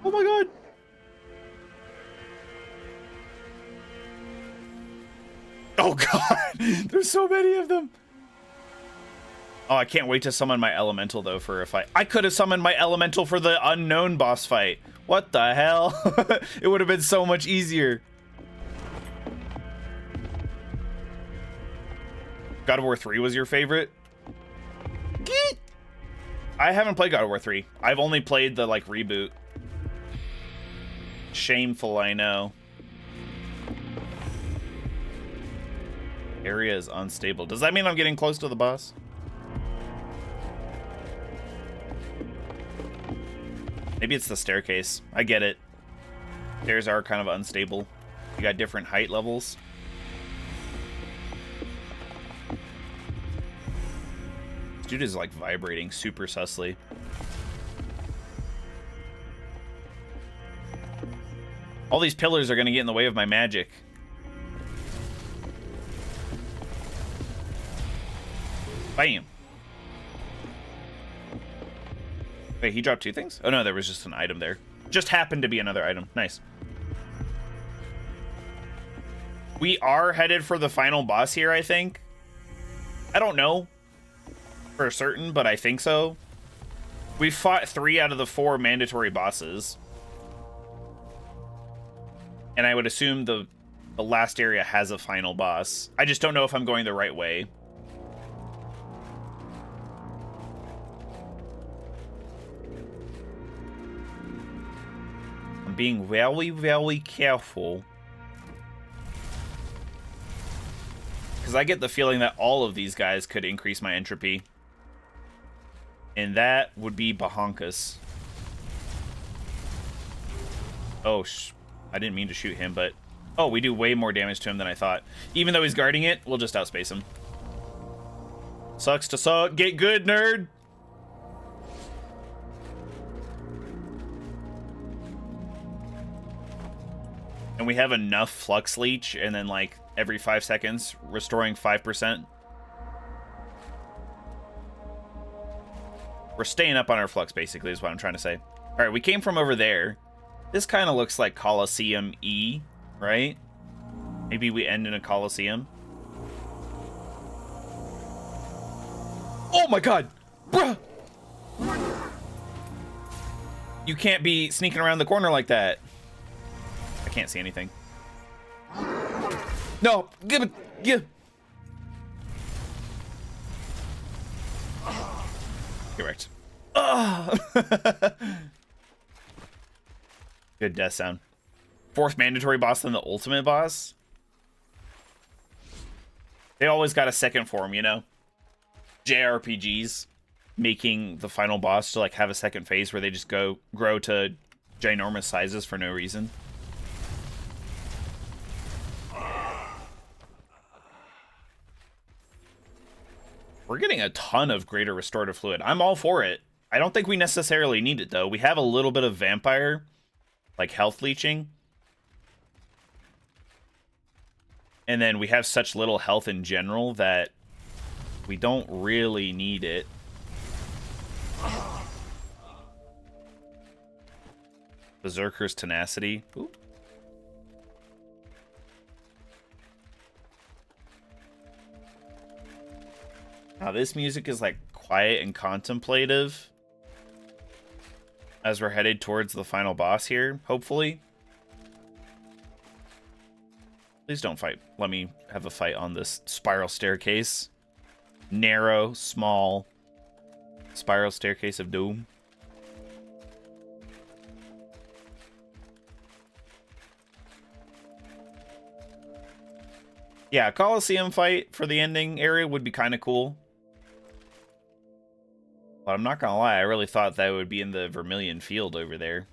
Oh my god. Oh god. There's so many of them. Oh, I can't wait to summon my elemental though for a fight. I could have summoned my elemental for the unknown boss fight. What the hell? It would have been so much easier. God of War 3 was your favorite? Geet! I haven't played God of War 3. I've only played the like reboot. Shameful, I know. Area is unstable. Does that mean I'm getting close to the boss? Maybe it's the staircase. I get it. Stairs are kind of unstable. You got different height levels. This dude is like vibrating super sussly. All these pillars are gonna get in the way of my magic. Bam. Wait, he dropped two things? Oh no, there was just an item there. Just happened to be another item. Nice. We are headed for the final boss here, I think. I don't know for certain, but I think so. We fought 3 out of the 4 mandatory bosses. And I would assume the last area has a final boss. I just don't know if I'm going the right way. I'm being very, very careful. Because I get the feeling that all of these guys could increase my entropy. And that would be Bahonkus. Oh, I didn't mean to shoot him, but... Oh, we do way more damage to him than I thought. Even though he's guarding it, we'll just outspace him. Sucks to suck. Get good, nerd! And we have enough Flux Leech, and then, like, every 5 seconds, restoring 5%. We're staying up on our Flux, basically, is what I'm trying to say. Alright, we came from over there. This kind of looks like Coliseum E, right? Maybe we end in a Coliseum. Oh my god! Bruh! You can't be sneaking around the corner like that. I can't see anything. No! Give it! Give! Correct. Oh! Good death sound. 4th mandatory boss, then the ultimate boss. They always got a second form, you know? JRPGs making the final boss to like have a second phase where they just grow to ginormous sizes for no reason. We're getting a ton of greater restorative fluid. I'm all for it. I don't think we necessarily need it, though. We have a little bit of vampire, like health leeching. And then we have such little health in general that we don't really need it. Berserker's tenacity. Ooh. Now this music is like quiet and contemplative as we're headed towards the final boss here, hopefully. Please don't fight. Let me have a fight on this spiral staircase. Narrow, small, spiral staircase of doom. Yeah, a Coliseum fight for the ending area would be kind of cool. But I'm not gonna lie, I really thought that would be in the Vermilion Field over there.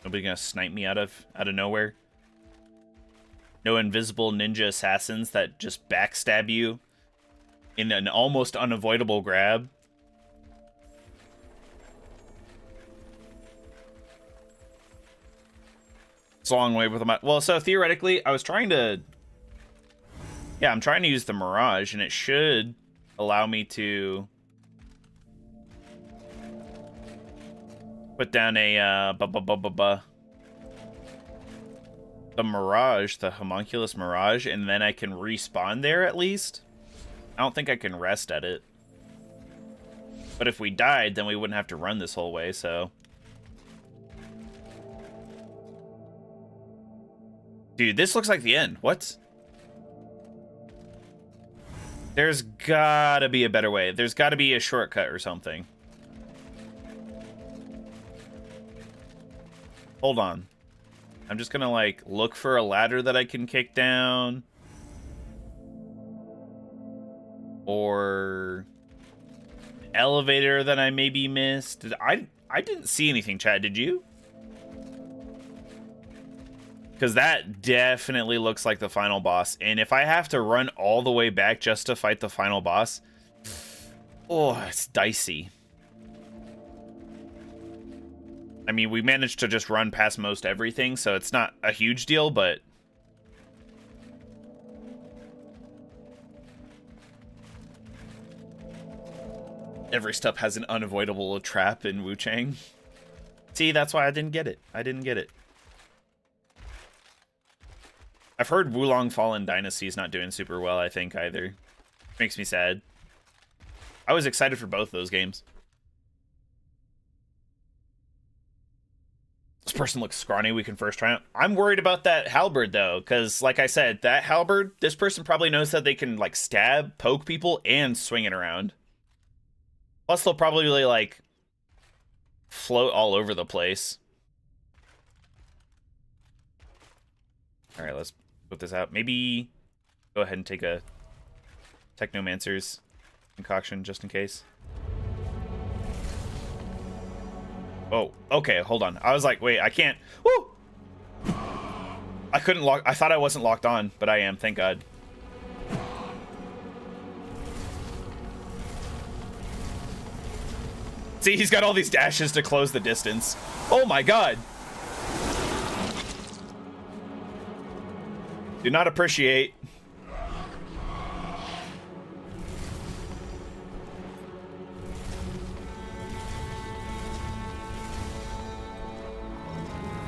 Nobody gonna snipe me out of nowhere? No invisible ninja assassins that just backstab you in an almost unavoidable grab? It's a long way with my... Well, so theoretically, I was trying to... Yeah, I'm trying to use the Mirage, and it should allow me to put down a the Mirage, the Homunculus Mirage, and then I can respawn there at least. I don't think I can rest at it. But if we died, then we wouldn't have to run this whole way, so... Dude, this looks like the end. What? There's gotta be a better way. There's gotta be a shortcut or something. Hold on. I'm just gonna, like, look for a ladder that I can kick down. Or... elevator that I maybe missed. I didn't see anything, Chad. Did you? Because that definitely looks like the final boss. And if I have to run all the way back just to fight the final boss, oh, it's dicey. I mean, we managed to just run past most everything, so it's not a huge deal, but... Every step has an unavoidable trap in Wu Chang. See, that's why I didn't get it. I didn't get it. I've heard Wulong Fallen Dynasty is not doing super well, I think, either. Makes me sad. I was excited for both those games. This person looks scrawny. We can first try it. I'm worried about that halberd, though, because, like I said, that halberd, this person probably knows that they can, like, stab, poke people, and swing it around. Plus, they'll probably, like, float all over the place. All right, let's put this out. Maybe go ahead and take a Technomancer's concoction just in case. Oh, okay, hold on. I was like, wait, I can't. Woo! I couldn't lock. I thought I wasn't locked on, but I am, thank God. See, he's got all these dashes to close the distance. Oh my God. Do not appreciate.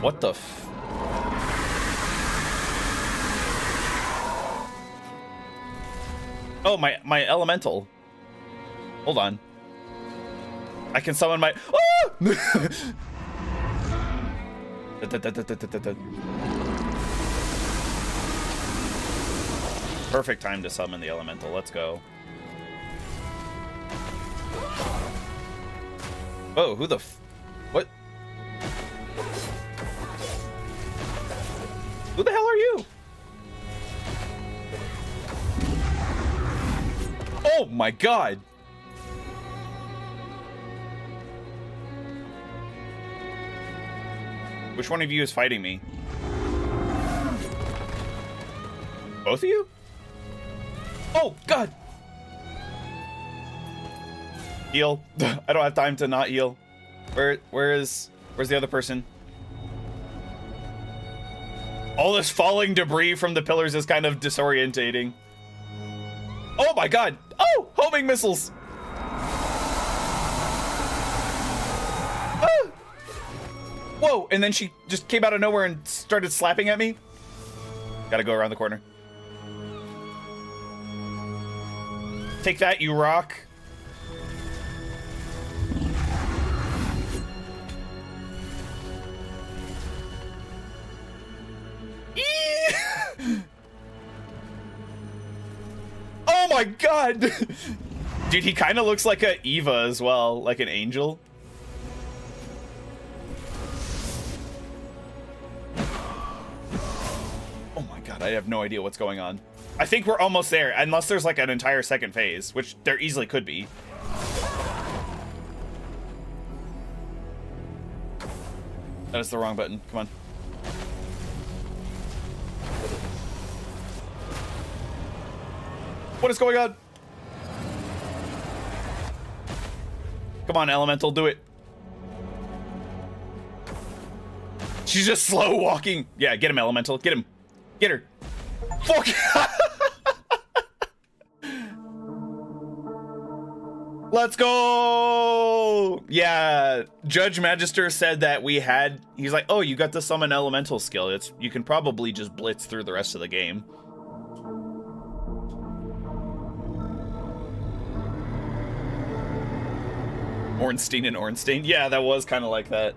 What the f... Oh, my elemental. Hold on. I can summon my... Ah! Perfect time to summon the elemental. Let's go. Oh, who the f... What? Who the hell are you? Oh my God. Which one of you is fighting me? Both of you? Oh, God! Heal. I don't have time to not heal. Where's the other person? All this falling debris from the pillars is kind of disorientating. Oh my God! Oh! Homing missiles! Ah! Whoa! And then she just came out of nowhere and started slapping at me. Gotta go around the corner. Take that, you rock. Oh my God! Dude, he kind of looks like a Eva as well, like an angel. Oh my my god, I have no idea what's going on. I think we're almost there, unless there's like an entire second phase, which there easily could be. That is the wrong button. Come on. What is going on? Come on, Elemental, do it. She's just slow walking. Yeah, get him, Elemental. Get him. Get her. Fuck. Let's go. Yeah, Judge Magister said that we had. He's like, oh, you got the summon Elemental skill. You can probably just blitz through the rest of the game. Ornstein and Ornstein. Yeah, that was kind of like that.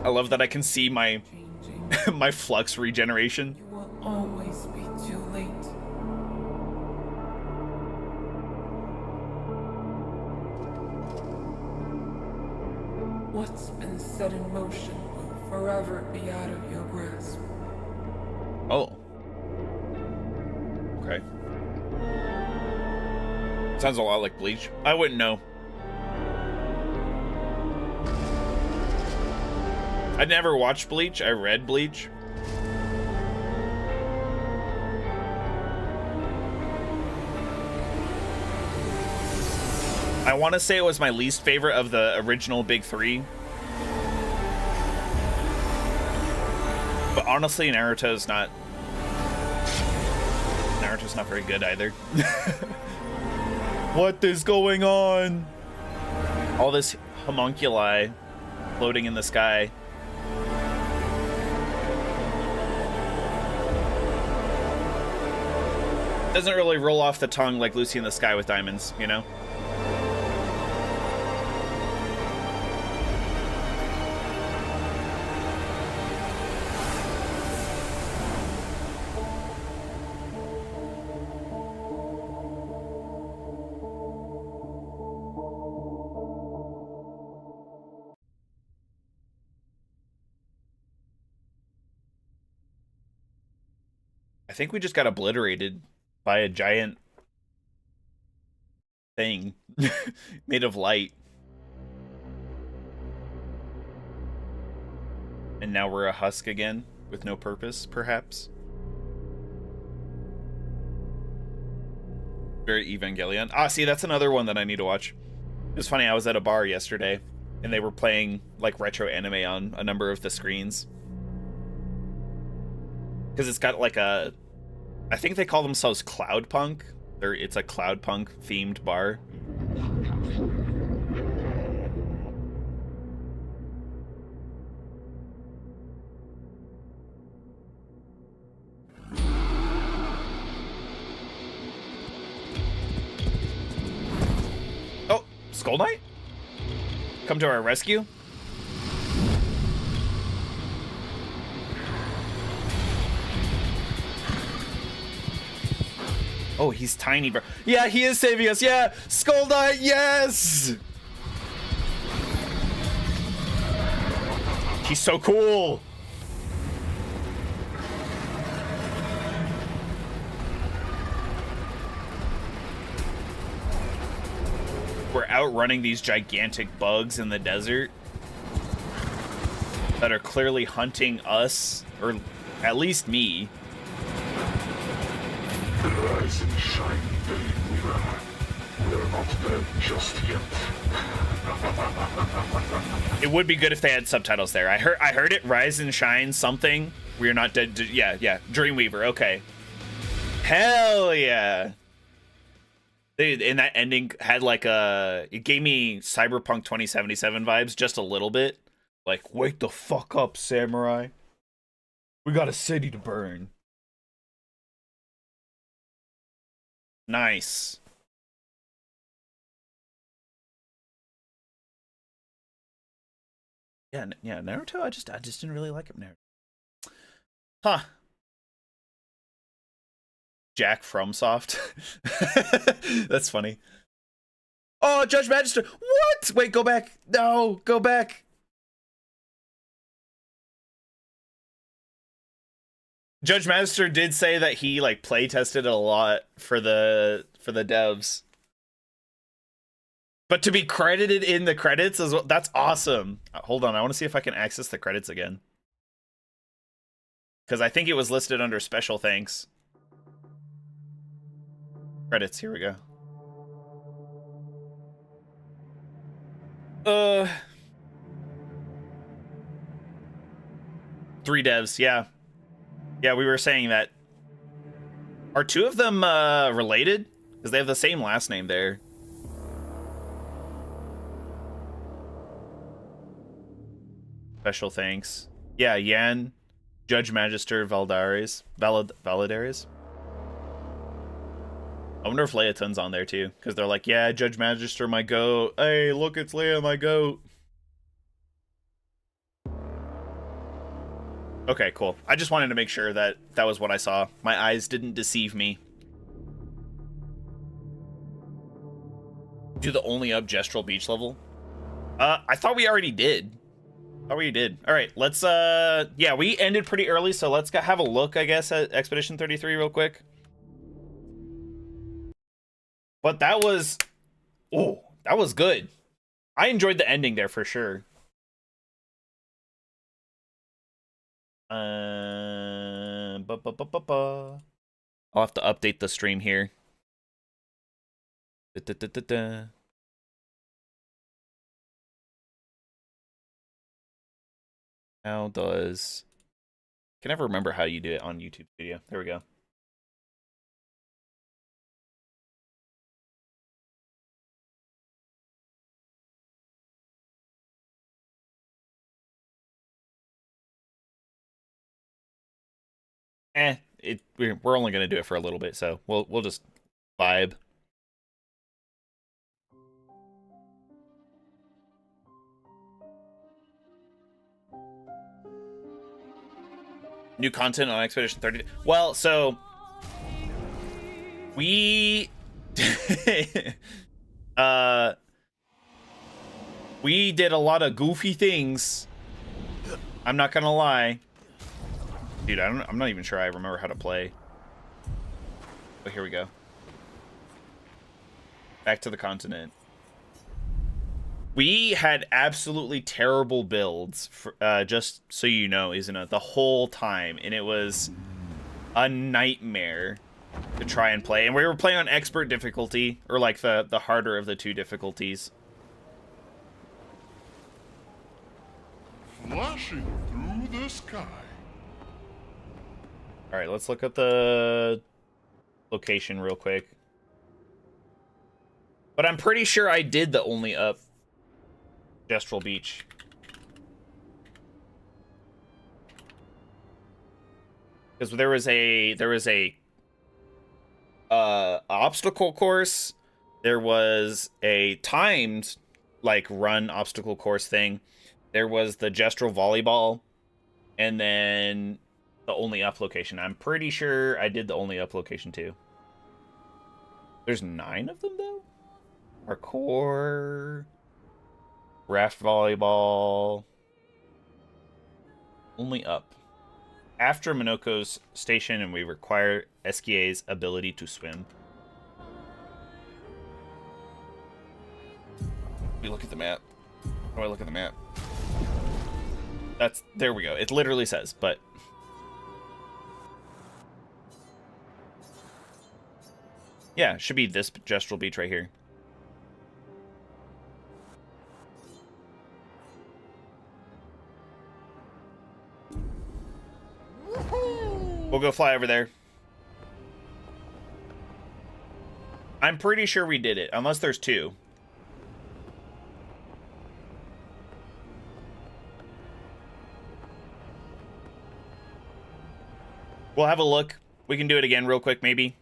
I love that I can see my my flux regeneration. You will always be too late. What's been set in motion will forever be out of your grasp. Oh. Okay. Sounds a lot like Bleach. I wouldn't know. I never watched Bleach. I read Bleach. I want to say it was my least favorite of the original big three. But honestly, Naruto's not very good either. What is going on? All this homunculi floating in the sky. Doesn't really roll off the tongue like Lucy in the Sky with Diamonds, you know? I think we just got obliterated by a giant thing made of light. And now we're a husk again with no purpose, perhaps. Very Evangelion. Ah, see, that's another one that I need to watch. It was funny, I was at a bar yesterday and they were playing like retro anime on a number of the screens. Because it's got like a, I think they call themselves Cloud Punk. It's a Cloud Punk themed bar. Oh, Skull Knight? Come to our rescue? Oh, he's tiny, bro. Yeah, he is saving us. Yeah, Skull Knight, yes! He's so cool. We're outrunning these gigantic bugs in the desert that are clearly hunting us, or at least me. Rise and shine, Weaver. We're not dead just yet. It would be good if they had subtitles there. I heard it. Rise and shine something. We're not dead. Yeah. Dreamweaver. Okay. Hell yeah. Dude, and that ending had like it gave me Cyberpunk 2077 vibes just a little bit. Like, wake the fuck up, samurai. We got a city to burn. Nice. Yeah, Naruto, I just didn't really like him, Naruto. Huh. Jack FromSoft. That's funny. Oh, Judge Magister. What? Wait, go back. No, go back. Judge Magister did say that he like play tested a lot for the devs. But to be credited in the credits as well, that's awesome. Hold on, I want to see if I can access the credits again. Because I think it was listed under special thanks. Credits, here we go. 3 devs, yeah. Yeah, we were saying that. Are 2 of them related? Because they have the same last name there. Special thanks. Yeah, Yan, Judge Magister Valadares. I wonder if Leoton's on there too, because they're like, yeah, Judge Magister, my goat. Hey, look, it's Leia, my goat. Okay, cool. I just wanted to make sure that that was what I saw. My eyes didn't deceive me. Do the only up Gestural Beach level? I thought we already did. All right, let's yeah, we ended pretty early, so let's have a look, I guess, at Expedition 33 real quick. But that was, oh, that was good. I enjoyed the ending there for sure. I'll have to update the stream here. How does... I can never remember how you do it on YouTube Studio. There we go. We're only gonna do it for a little bit, so we'll just vibe. New content on Expedition 30. Well, so we we did a lot of goofy things. I'm not gonna lie. Dude, I'm not even sure I remember how to play. But here we go. Back to the continent. We had absolutely terrible builds, for, just so you know, isn't it? The whole time. And it was a nightmare to try and play. And we were playing on expert difficulty, or like the harder of the 2 difficulties. Flashing through the sky. All right, let's look at the location real quick. But I'm pretty sure I did the only up Gestural Beach. Because there was a obstacle course. There was a timed like run obstacle course thing. There was the Gestural volleyball, and then the only up location. I'm pretty sure I did the only up location too. There's 9 of them though. Parkour, raft volleyball, only up. After Minoko's station, and we require Esquia's ability to swim. We look at the map. How do I look at the map? There we go. It literally says, but yeah, it should be this Gestural Beach right here. We'll go fly over there. I'm pretty sure we did it, unless there's 2. We'll have a look. We can do it again real quick, maybe.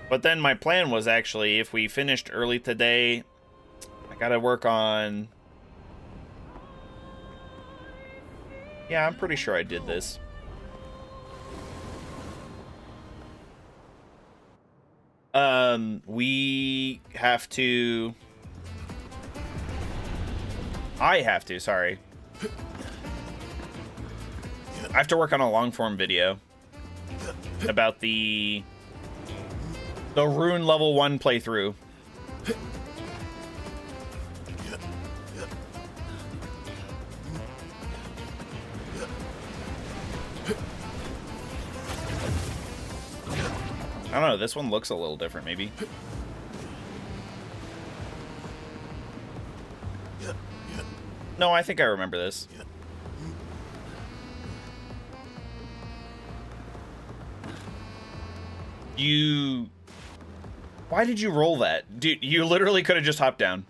But then my plan was actually, if we finished early today, I gotta work on... Yeah, I'm pretty sure I did this. We have to... I have to, sorry. I have to work on a long-form video about the Rune level 1 playthrough. I don't know, this one looks a little different, maybe. No, I think I remember this. Why did you roll that? Dude, you literally could have just hopped down.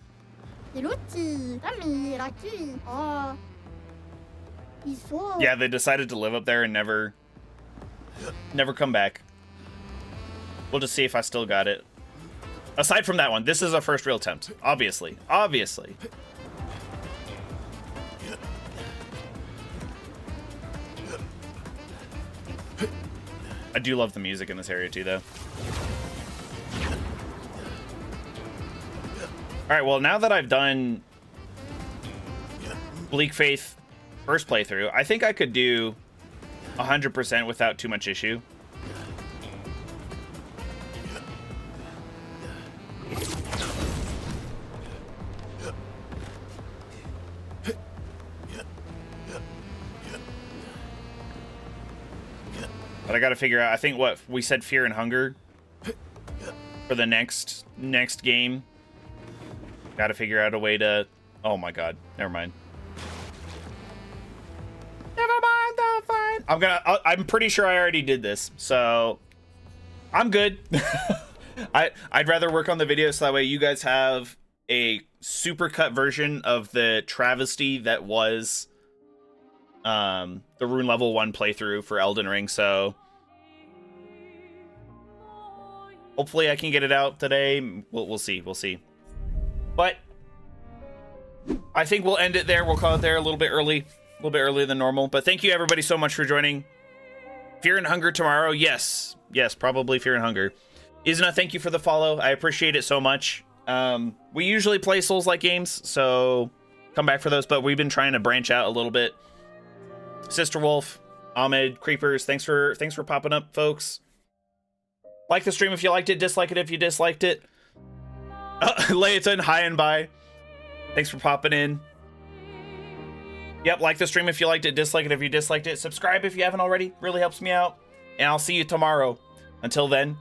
Yeah, they decided to live up there and never come back. We'll just see if I still got it. Aside from that one, this is a first real attempt. Obviously. Obviously. I do love the music in this area too, though. Alright, well, now that I've done Bleak Faith first playthrough, I think I could do 100% without too much issue. But I gotta figure out, I think what we said, Fear and Hunger for the next game. Gotta figure out a way to... Oh my god, never mind. Never mind, though, fine. I'm pretty sure I already did this, so I'm good. I'd rather work on the video so that way you guys have a supercut version of the travesty that was the Rune level 1 playthrough for Elden Ring, so hopefully I can get it out today. We'll see. But I think we'll end it there. We'll call it there a little bit earlier than normal. But thank you everybody so much for joining. Fear and Hunger tomorrow. Yes, probably Fear and Hunger. Isna, thank you for the follow. I appreciate it so much. We usually play Souls-like games, so come back for those, but we've been trying to branch out a little bit. Sister Wolf, Ahmed, Creepers, thanks for popping up, folks. Like the stream if you liked it, dislike it if you disliked it. Layton, hi and bye. Thanks for popping in. Yep, like the stream if you liked it, dislike it if you disliked it. Subscribe if you haven't already, really helps me out. And I'll see you tomorrow. Until then,